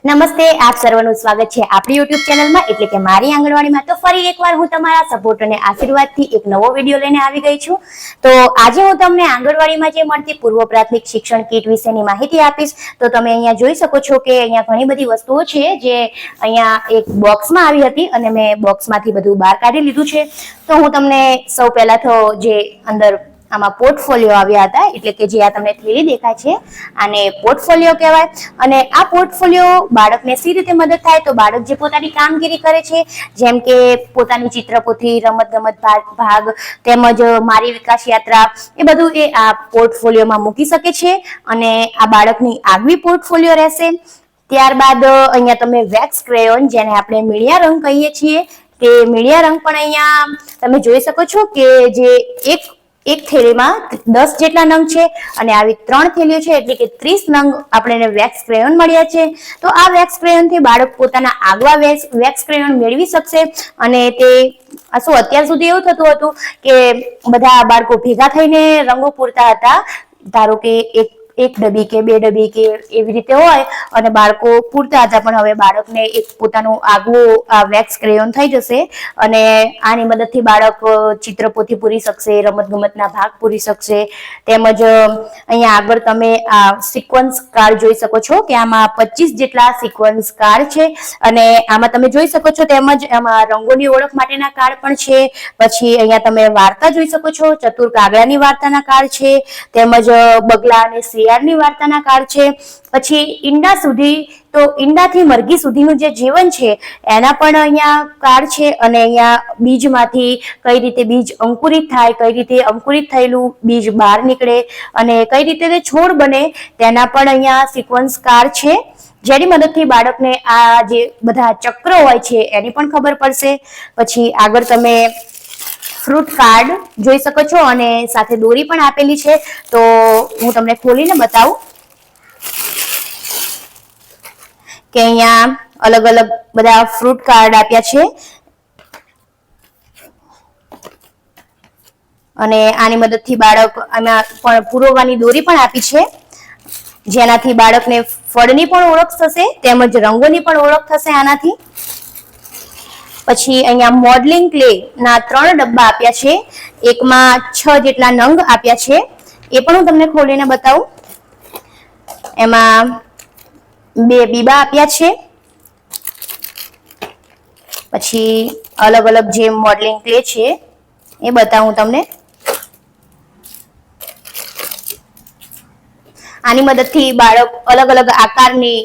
નમસ્તે, આપ સર્વનું સ્વાગત છે આપણી યુટ્યુબ ચેનલમાં એટલે કે મારી આંગણવાડીમાં। તો ફરી એકવાર હું તમારા સપોર્ટ અને આશીર્વાદથી એક નવો વિડીયો લઈને આવી ગઈ છું। તો આજે હું તમને આંગણવાડીમાં જે મળતી પૂર્વ પ્રાથમિક શિક્ષણ કીટ વિશેની માહિતી આપીશ। તો તમે અહીંયા જોઈ શકો છો કે અહીંયા ઘણી બધી વસ્તુઓ છે જે અહીંયા એક બોક્સમાં આવી હતી અને મેં બોક્સમાંથી બધું બહાર કાઢી લીધું છે। તો હું તમને સૌ પહેલા તો જે અંદર આમાં પોર્ટફોલિયો આવ્યા હતા એટલે કે જે આ તમને થેલી દેખાય છે આને પોર્ટફોલિયો કહેવાય। અને આ પોર્ટફોલિયો બાળકને સી રીતે મદદ થાય તો બાળક જે પોતાની કામગીરી કરે છે જેમ કે પોતાની ચિત્રપોથી, રમતગમત ભાગ તેમજ મારી વિકાસ યાત્રા એ બધું એ આ પોર્ટફોલિયોમાં મૂકી શકે છે અને આ બાળકની આગવી પોર્ટફોલિયો રહેશે। ત્યારબાદ અહીંયા તમે વેક્સ ક્રેયોન જેને આપણે મીડિયા રંગ કહીએ છીએ તે મીડિયા રંગ પણ અહીંયા તમે જોઈ શકો છો કે જે એક થેલીમાં 10 જેટલા નંગ છે અને આવી 3 થેલીઓ છે એટલે કે 30 નંગ આપણને વેક્સ ક્રેયોન મળ્યા છે। તો આ વેક્સ ક્રેયોન થી બાળક પોતાના આગવા વેક્સ ક્રેયોન મેળવી શકશે અને તે અત્યાર સુધી એવું થતું હતું કે બધા બાળકો ભેગા થઈને રંગો પૂરતા હતા, ધારો કે એક ડબ્બી કે 2 ડબ્બી કે એવી રીતે હોય અને બાળકો પૂરતા હતા, પણ હવે બાળકને એક પોતાનું આગવું વેક્સ ક્રેયોન થઈ જશે અને આની મદદથી બાળક ચિત્રપોથી પૂરી શકશે, રમતગમતના ભાગ પૂરી શકશે। તેમજ અહીંયા આગળ તમે આ સિક્વન્સ કાર્ડ જોઈ શકો છો કે આમાં 25 જેટલા સિક્વન્સ કાર્ડ છે અને આમાં તમે જોઈ શકો છો તેમજ આમાં રંગોની ઓળખ માટેના કાર્ડ પણ છે। પછી અહીંયા તમે વાર્તા જોઈ શકો છો, ચતુર કાગડાની વાર્તાના કાર્ડ છે, તેમજ બગલા અને શિયાળની વાર્તાના કાર્ડ છે। પછી ઈંડા સુધી તો ઈંડાથી મરઘી સુધીનું જે જીવન છે એના પણ અહીંયા કાર્ડ છે અને અહીંયા બીજમાંથી કઈ રીતે બીજ અંકુરિત થાય, કઈ રીતે અંકુરિત થયેલું બીજ બહાર નીકળે અને કઈ રીતે તે છોડ બને તેના પણ અહીંયા સિક્વન્સ કાર્ડ છે જેની મદદથી બાળકને આ જે બધા ચક્રો હોય છે એની પણ ખબર પડશે। પછી આગળ તમે ફ્રૂટ કાર્ડ જોઈ શકો છો અને સાથે દોરી પણ આપેલી છે, તો હું તમને ખોલીને બતાવું કે અહીંયા અલગ અલગ બધા ફ્રૂટ કાર્ડ આપ્યા છે અને આની મદદથી બાળક આમાં પણ પુરવવાની દોરી પણ આપી છે જેનાથી બાળકને ફળની પણ ઓળખ થશે તેમજ રંગોની પણ ઓળખ થશે આનાથી। પછી અહીંયા મોડલિંગ ક્લે ના 3 ડબ્બા આપ્યા છે, એકમાં 6 જેટલા નંગ આપ્યા છે, એ પણ હું તમને ખોલીને બતાવું। એમાં 2 બીબા આપ્યા છે, પછી અલગ અલગ જે મોડલિંગ ક્લે છે એ બતાવું તમને। આની મદદથી બાળક અલગ અલગ આકારની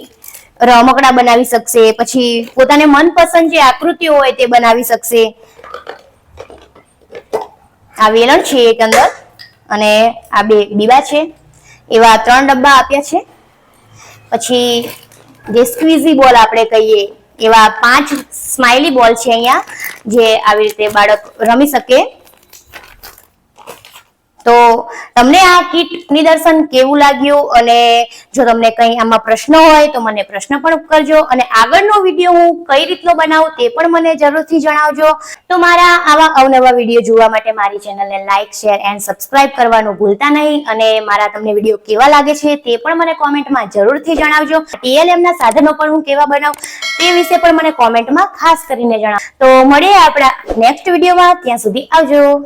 રમકડા બનાવી શકશે, પછી પોતાને મનપસંદ જે આકૃતિઓ હોય તે બનાવી શકશે। આ વેલણ છે એક અંદર અને આ 2 બીબા છે, એવા 3 ડબ્બા આપ્યા છે। પછી જે સ્ક્વીઝી બોલ આપણે કહીએ એવા 5 સ્માઇલી બોલ છે અહીંયા જે આવી રીતે બાળક રમી શકે। તો તમને આ કીટ નિદર્શન કેવું લાગ્યું અને જો તમને કંઈ આમાં પ્રશ્ન હોય તો મને પ્રશ્ન પણ કરજો અને આગળનો વિડીયો હું કઈ રીતનો બનાવું તે પણ મને જરૂરથી જણાવજો। તો મારા આવા અવનવા વિડીયો જોવા માટે મારી ચેનલને લાઇક, શેર એન્ડ સબસ્ક્રાઇબ કરવાનું ભૂલતા નહીં અને મારા તમને વિડીયો કેવા લાગે છે તે પણ મને કોમેન્ટમાં જરૂરથી જણાવજો। TLM ના સાધનો પણ હું કેવા બનાવું તે વિશે પણ મને કોમેન્ટમાં ખાસ કરીને જણાવો। તો મળીએ આપણા નેક્સ્ટ વિડીયોમાં, ત્યાં સુધી આવજો।